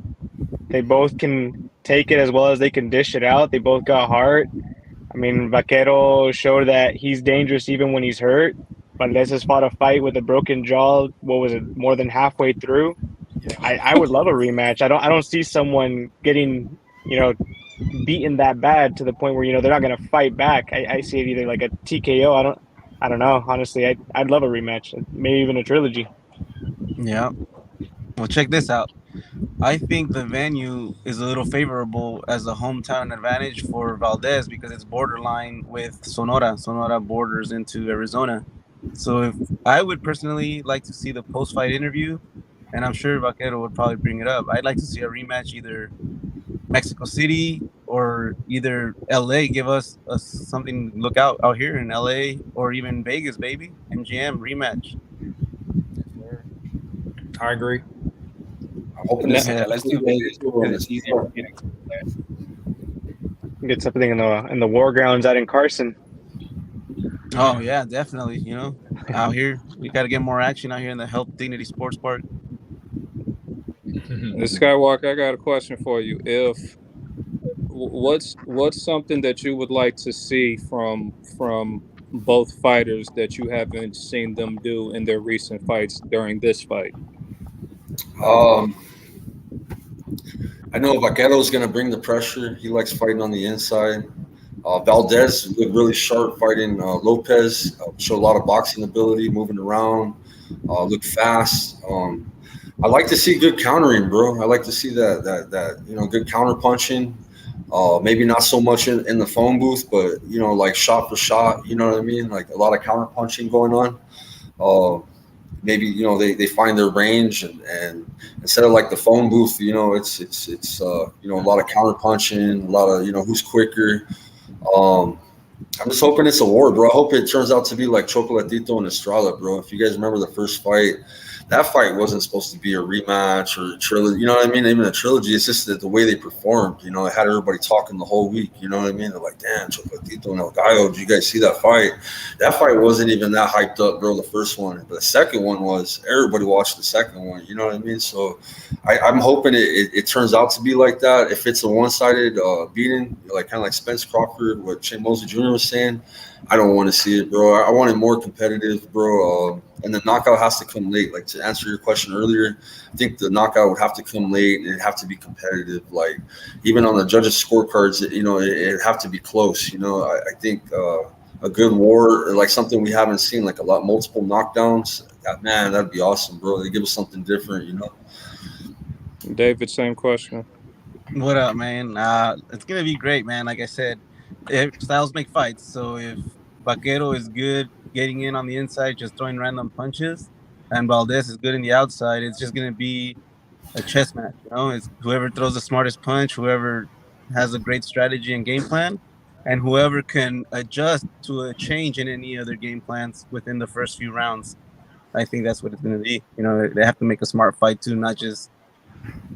both can take it as well as they can dish it out. They both got heart. I mean, Vaquero showed that he's dangerous even when he's hurt. Valdez has fought a fight with a broken jaw. What was it? More than halfway through. I would love a rematch. I don't see someone getting beaten that bad to the point where they're not going to fight back. I see it either like a TKO. I don't know. Honestly, I'd love a rematch. Maybe even a trilogy. Yeah. Well, check this out. I think the venue is a little favorable as a hometown advantage for Valdez because it's borderline with Sonora. Sonora borders into Arizona. So if I would personally like to see the post-fight interview, and I'm sure Vaquero would probably bring it up. I'd like to see a rematch, either Mexico City or either LA. Give us something to look out here in LA or even Vegas, baby. MGM rematch. I agree. I'm hoping No, it's Yeah, let's do Vegas because it's easier for me to Get something in the war grounds out in Carson. Oh yeah, definitely. Out here we got to get more action out here in the Health Dignity Sports Park. Skywalker, I got a question for you. If what's something that you would like to see from both fighters that you haven't seen them do in their recent fights during this fight? Um, I know Vaquero's going to bring the pressure. He likes fighting on the inside. Valdez looked really sharp fighting Lopez. Showed a lot of boxing ability, moving around. Looked fast. I like to see good countering, bro. I like to see that good counter punching. Maybe not so much in the phone booth, but like shot for shot. You know what I mean? Like a lot of counter punching going on. Maybe they find their range and instead of like the phone booth, it's a lot of counter punching, a lot of who's quicker. Um, I'm just hoping it's a war, bro. I hope it turns out to be like Chocolatito and Estrada, bro. If you guys remember the first fight, that fight wasn't supposed to be a rematch or a trilogy. You know what I mean? Even a trilogy. It's just that the way they performed. It had everybody talking the whole week. You know what I mean? They're like, damn, Chocolatito and El Gallo. Did you guys see that fight? That fight wasn't even that hyped up, bro. The first one, but the second one was. Everybody watched the second one. You know what I mean? So I'm hoping it turns out to be like that. If it's a one-sided beating, like kind of like Spence Crawford, what Shane Mosley Jr. was saying, I don't want to see it, bro. I want it more competitive, bro. And the knockout has to come late. Like to answer your question earlier, I think the knockout would have to come late and it'd have to be competitive. Like even on the judges' scorecards, it'd have to be close. I think a good war, or like something we haven't seen, like multiple knockdowns. Man, that'd be awesome, bro. They give us something different. David, same question. What up, man? It's gonna be great, man. Like I said, styles make fights. So if Vaquero is good getting in on the inside, just throwing random punches, and Valdez is good in the outside, it's just gonna be a chess match. It's whoever throws the smartest punch, whoever has a great strategy and game plan, and whoever can adjust to a change in any other game plans within the first few rounds. I think that's what it's gonna be. They have to make a smart fight too, not just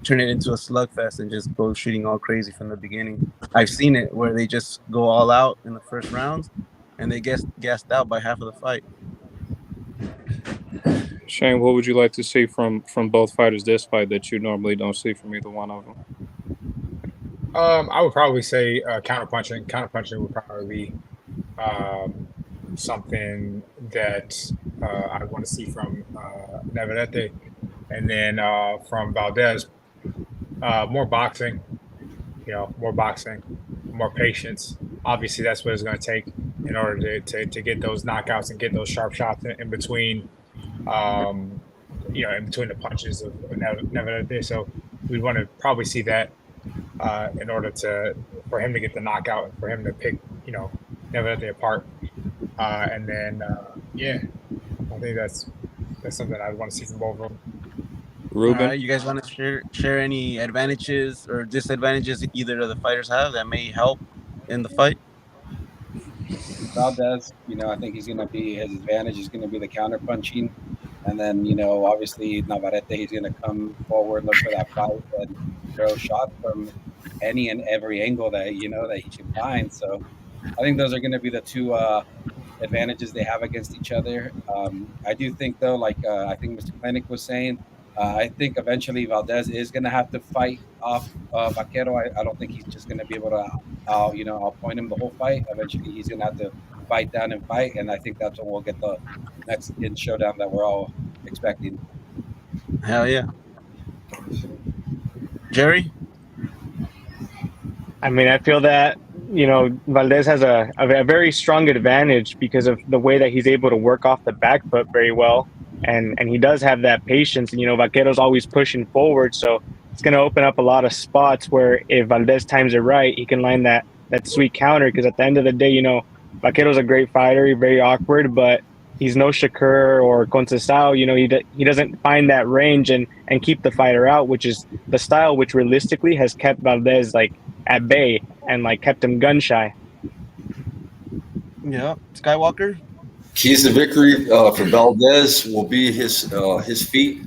turn it into a slugfest and just go shooting all crazy from the beginning. I've seen it where they just go all out in the first rounds and they get gassed out by half of the fight. Shane, what would you like to see from both fighters this fight that you normally don't see from either one of them? I would probably say counterpunching. Counterpunching would probably be something that I want to see from Navarrete, and then from Valdez, more boxing. More boxing, more patience. Obviously, that's what it's going to take in order to get those knockouts and get those sharp shots in between. In between the punches of Navarrete. So we'd want to probably see that in order for him to get the knockout and for him to pick Navarrete apart. And then I think that's something I'd want to see from both of them. Ruben, All right, you guys want to share any advantages or disadvantages either of the fighters have that may help in the fight? Valdez, I think his advantage is going to be the counter punching. And then, obviously Navarrete, he's going to come forward, look for that fight and throw shots from any and every angle that, that he can find. So I think those are going to be the two advantages they have against each other. I do think, though, like I think Mr. Clinic was saying, I think eventually Valdez is going to have to fight off Vaquero. I don't think he's just going to be able to, I'll point him the whole fight. Eventually, he's going to have to fight down and fight, and I think that's when we'll get the Mexican showdown that we're all expecting. Hell yeah. Jerry? I mean, I feel that Valdez has a very strong advantage because of the way that he's able to work off the back foot very well and he does have that patience. And Vaquero's always pushing forward, so it's going to open up a lot of spots where if Valdez times it right, he can line that sweet counter. Because at the end of the day, Vaquero's a great fighter, very awkward, but he's no Shakur or Conceição. He doesn't find that range and keep the fighter out, which is the style which realistically has kept Valdez like at bay and like kept him gun shy. Yeah, Skywalker. Keys to victory for Valdez will be his feet.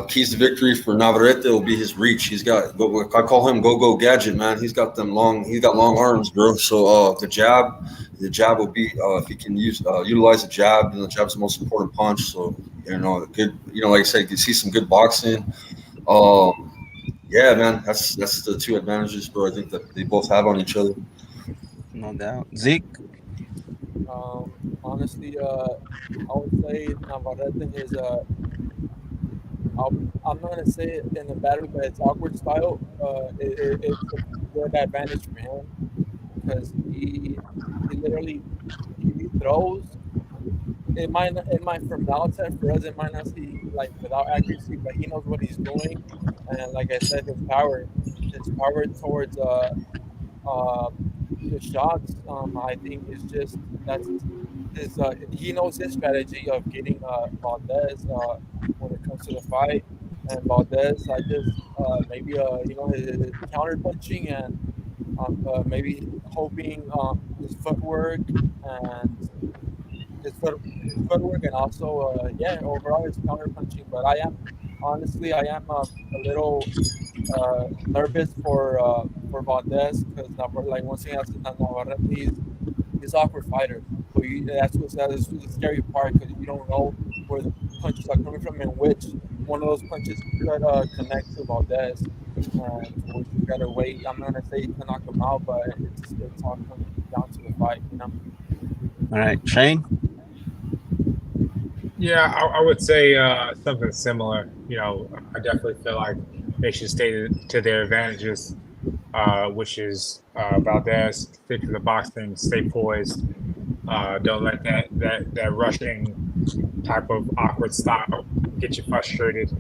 Keys to victory for Navarrete will be his reach. He's got, I call him go gadget, man. He's got long arms, bro. So the jab will be if he can utilize the jab. The jab's the most important punch. So good. Like I said, you can see some good boxing. Yeah, man, that's the two advantages, bro. I think that they both have on each other. No doubt. Zeke. Honestly, I would say Navarrete is I'm not gonna say it in a bad way, but it's awkward style. It's a good advantage for him because he literally he throws. It might from the outside for us it might not see like without accuracy, but he knows what he's doing, and like I said, his power towards uh, his shots. I think is just that's his. He knows his strategy of getting Valdez when it comes to the fight, and Valdez. I just maybe his counter punching and maybe hoping his footwork and his footwork and also overall his counter punching. But I am a little nervous for Valdez because like once he has Navarrete, he's awkward fighter. So that's the scary part because you don't know where the punches are coming from and which one of those punches could connect to Valdez. So we gotta wait. I'm not gonna say you can knock him out, but it's all coming down to the fight. All right, Shane. Yeah, I would say something similar. I definitely feel like they should stay to their advantages, which is Valdez stick to the boxing, stay poised, don't let that rushing type of awkward style get you frustrated,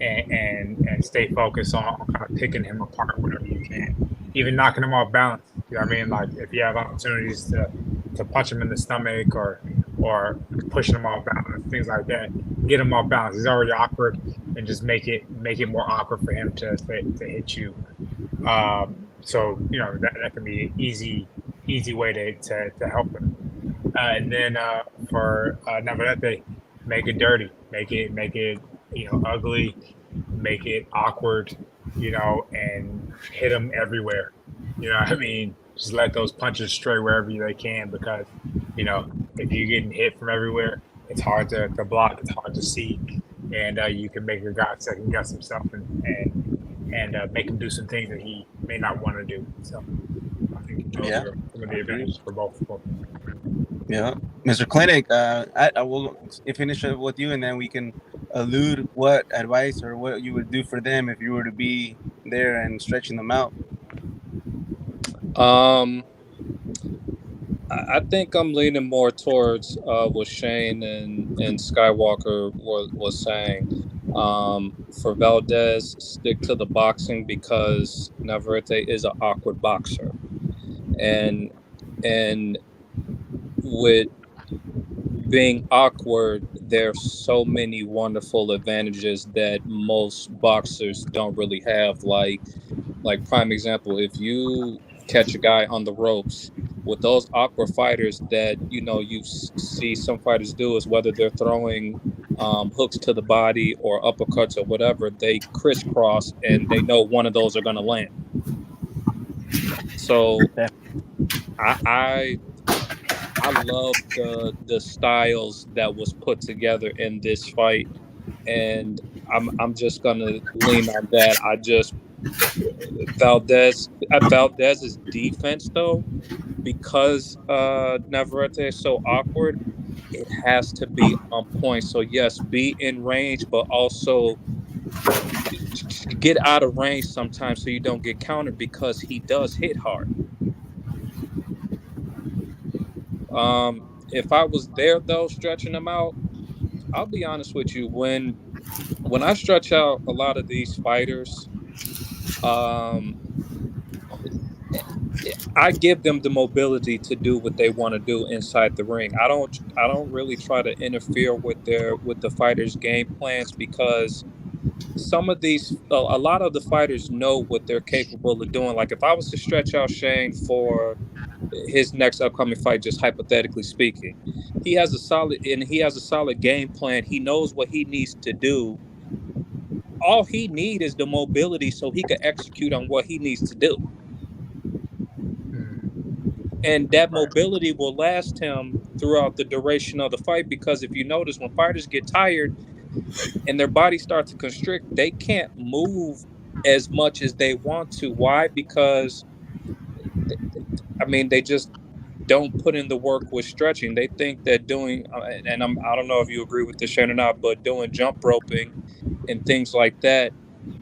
and stay focused on kind of picking him apart whenever you can, even knocking him off balance. You know what I mean? Like if you have opportunities to punch him in the stomach or pushing him off balance, things like that, get him off balance. He's already awkward, and just make it more awkward for him to hit you. So that can be an easy way to help him. And then for Navarrete, make it dirty, make it ugly, make it awkward, and hit him everywhere. You know what I mean? Just let those punches stray wherever they can, because if you're getting hit from everywhere, it's hard to block, it's hard to see, and you can make your guy second guess himself and make him do some things that he may not want to do. So I think those are some of the advantages for both of them. Yeah, Mr. Clinic. I will finish up with you, and then we can allude what advice or what you would do for them if you were to be there and stretching them out. I think I'm leaning more towards what Shane and Skywalker was saying. For Valdez, stick to the boxing because Navarrete is an awkward boxer, and with being awkward, there's so many wonderful advantages that most boxers don't really have. Like prime example, if you catch a guy on the ropes with those awkward fighters that you see some fighters do, is whether they're throwing hooks to the body or uppercuts or whatever, they crisscross and they know one of those are going to land. So I love the styles that was put together in this fight, and I'm just gonna lean on that. Valdez's defense though, because Navarrete is so awkward, it has to be on point. So yes, be in range, but also get out of range sometimes so you don't get countered, because he does hit hard. If I was there though, stretching him out, I'll be honest with you. When I stretch out a lot of these fighters, um, I give them the mobility to do what they want to do inside the ring. I don't really try to interfere with the fighters' game plans because some of a lot of the fighters know what they're capable of doing. Like if I was to stretch out Shane for his next upcoming fight, just hypothetically speaking, he has a solid game plan. He knows what he needs to do. All he needs is the mobility so he can execute on what he needs to do. Mm, And that right. mobility will last him throughout the duration of the fight, because if you notice, when fighters get tired and their body starts to constrict, they can't move as much as they want to. Why? Because I mean, they just don't put in the work with stretching. They think that doing, and I don't know if you agree with this, Shane, or not, but doing jump roping and things like that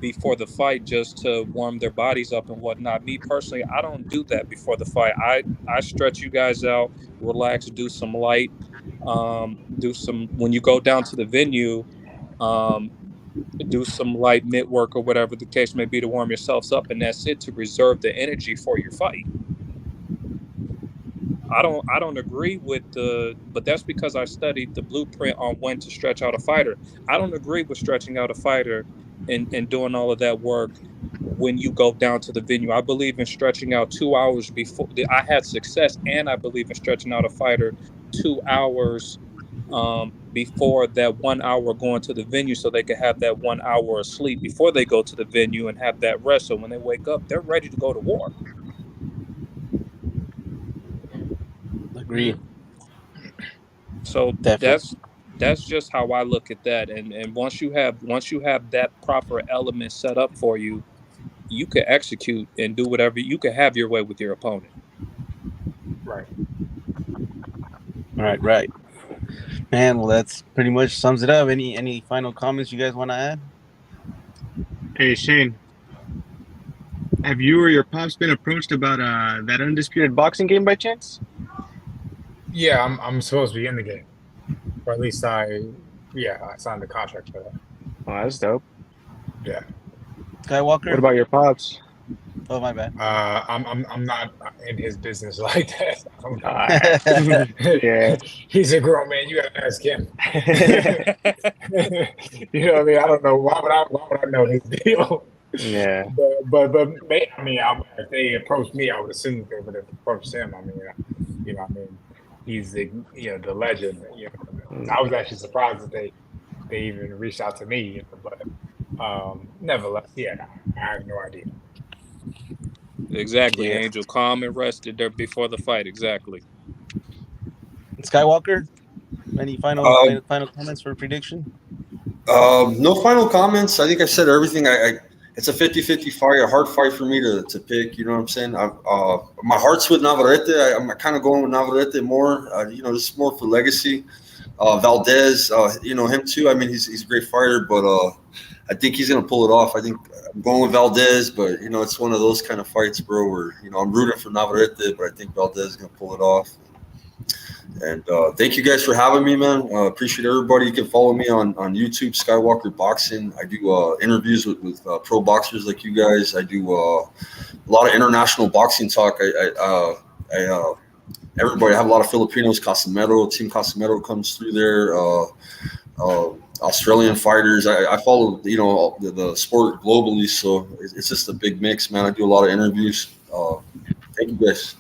before the fight just to warm their bodies up and whatnot. Me personally, I don't do that before the fight. I stretch you guys out, relax, do some light, do some when you go down to the venue. Um, do some light mid work or whatever the case may be to warm yourselves up, and that's it, to reserve the energy for your fight. I don't agree with but that's because I studied the blueprint on when to stretch out a fighter. I don't agree with stretching out a fighter and doing all of that work when you go down to the venue. I believe in stretching out 2 hours before. I had success, and I believe in stretching out a fighter 2 hours before that 1 hour going to the venue, so they can have that 1 hour of sleep before they go to the venue and have that rest. So when they wake up, they're ready to go to war. Agree. Mm, So Definitely. that's just how I look at that. And once you have that proper element set up for you, you can execute and do whatever you can have your way with your opponent. right. Right, right. Man, well, that's pretty much sums it up. Any final comments you guys want to add? Hey Shane, have you or your pops been approached about that undisputed boxing game by chance? Yeah, I'm supposed to be in the game, or at least I signed the contract for that. Oh, that's dope. Yeah. What Skywalker? about your pops? Oh, my bad. I'm not in his business like that. I don't Uh, yeah. know. He's a grown man. You gotta ask him. You know what I mean? I don't know. Why would I know his deal? Yeah. I mean, if they approached me, I would assume they would have approached him. I mean, I mean, he's the legend. I was actually surprised that they even reached out to me. But nevertheless, yeah, no, I have no idea. Exactly, Yeah. Angel. Calm and rested there before the fight. Exactly. Skywalker? Any Um, final comments for prediction? no final comments. I think I said everything. It's a 50-50 fight, a hard fight for me to pick. You know what I'm saying? My heart's with Navarrete. I'm kind of going with Navarrete more. Just more for legacy. Valdez, him too. I mean, he's a great fighter, but I think he's gonna pull it off. I think I'm going with Valdez, but it's one of those kind of fights, bro. Where I'm rooting for Navarrete, but I think Valdez is gonna pull it off. And thank you guys for having me, man. Appreciate everybody. You can follow me on YouTube, Skywalker Boxing. I do interviews with pro boxers like you guys. I do a lot of international boxing talk. Everybody, I have a lot of Filipinos. Casimero, Team Casimero comes through there. Uh, Australian fighters. I follow, the sport globally, so it's just a big mix, man. I do a lot of interviews. Thank you guys.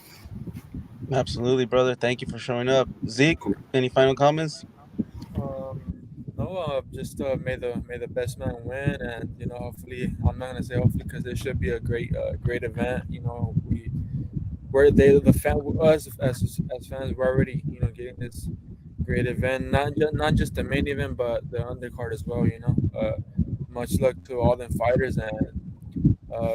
Absolutely, brother. Thank you for showing up. Zeke, any final comments? No, just may the best man win, and hopefully, I'm not gonna say hopefully because it should be a great event. The fan us as fans, we're already getting this great event, not just the main event, but the undercard as well. Much luck to all them fighters, and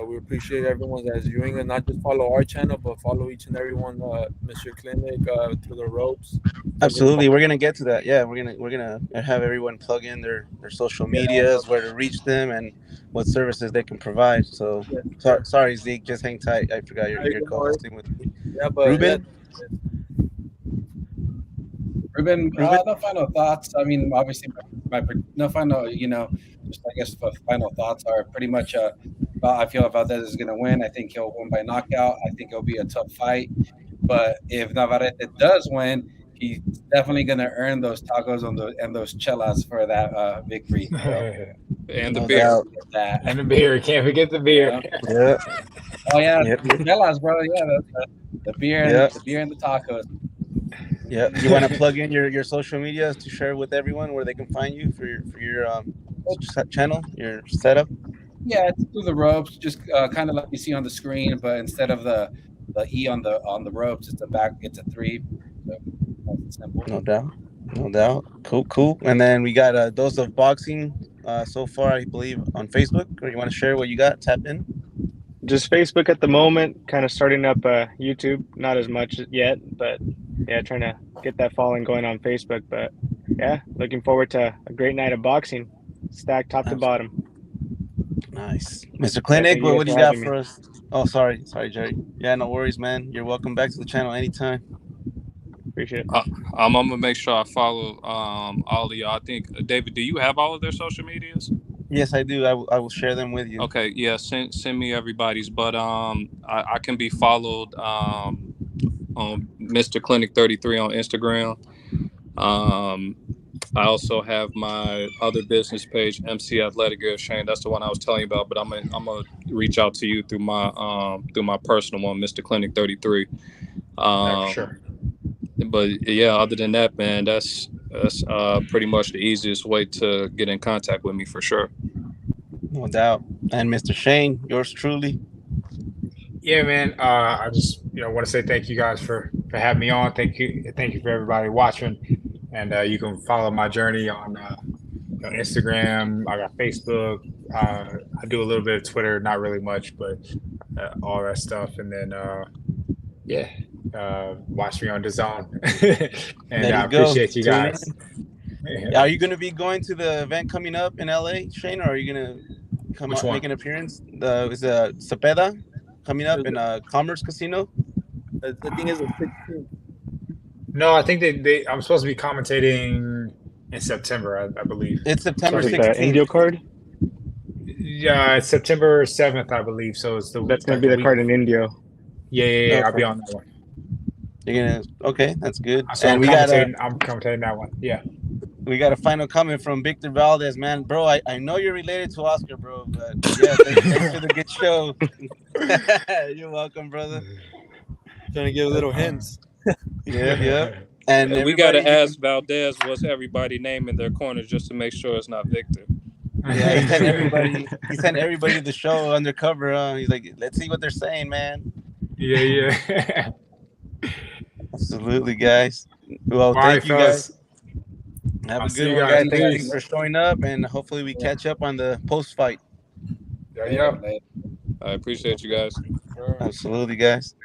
we appreciate everyone that's viewing, and not just follow our channel, but follow each and every one, Mr. Clinic, through the ropes, Clinic. Absolutely, we're gonna get to that. Yeah, we're gonna have everyone plug in their social medias, where to reach them, and what services they can provide. So, Yeah, sorry, Zeke, just hang tight. I forgot you're co-hosting with me. yeah, but yeah, Ruben, Ruben, Ruben? no final thoughts. I mean, obviously, no final. Just I guess the final thoughts are pretty much. I feel Valdez is going to win. I think he'll win by knockout. I think it'll be a tough fight. But if Navarrete does win, he's definitely going to earn those tacos and those chelas for that victory. So, And the No beer. doubt. that. And the beer. Can't forget the beer. Yeah. Oh yeah, Yep. chelas, bro. Yeah, the beer and Yep. the beer and the tacos. Yeah. You want to plug in your social media to share with everyone where they can find you for your channel, your setup? Yeah, it's through the ropes, just kind of like you see on the screen, but instead of the E on the ropes, it's a 3. So that's simple. No doubt. No doubt. Cool. And then we got a dose of boxing so far, I believe, on Facebook. Or you want to share what you got? Tap in. Just Facebook at the moment, kind of starting up YouTube, not as much yet, but yeah, trying to get that following going on Facebook. But yeah, looking forward to a great night of boxing, stacked top to bottom. Nice. Mr. Yeah, Clinic, thank you guys what do for you got having for me. us? Oh, sorry, Jerry. Yeah, no worries, man. You're welcome back to the channel anytime. Appreciate it. I'm gonna make sure I follow all of y'all. I think David, do you have all of their social medias? Yes, I do. I will share them with you. Okay, yeah, send me everybody's. But I can be followed on Mr. Clinic 33 on Instagram. I also have my other business page, MC Athletic Gear Shane. That's the one I was telling you about. But I'm gonna reach out to you through my personal one, Mr. Clinic 33. For sure. But yeah, other than that, man, that's pretty much the easiest way to get in contact with me for sure. No doubt. And Mr. Shane, yours truly. Yeah, man. I just want to say thank you guys for having me on. Thank you for everybody watching. And you can follow my journey on Instagram. I got Facebook. I do a little bit of Twitter, not really much, but all that stuff. And then watch me on DAZN. And There I you go. appreciate you Tune guys. in. Are you going to be going to the event coming up in LA, Shane, or are you going to come out, make an appearance? Is Cepeda coming up in Commerce Casino? The thing is, the 16th. No, I think I'm supposed to be commentating in September, I believe. It's September So 16th. the Indio card? Yeah, it's September 7th, I believe. So it's That's going to be the card in Indio. Yeah. Okay. I'll be on that one. You're gonna that's good. So and I'm commentating that one. Yeah. We got a final comment from Victor Valdez, man. Bro, I know you're related to Oscar, bro, but yeah, thanks for the good show. You're welcome, brother. Trying to give little hints. Yeah. And we got to ask Valdez what's everybody name in their corner just to make sure it's not Victor. Yeah, he sent everybody to the show undercover. He's like, let's see what they're saying, man. Yeah. Absolutely, guys. Well, thank you guys. Have a good one, guys. Thanks for showing up, and hopefully we catch up on the post fight. Yeah. I appreciate you guys. Absolutely, guys.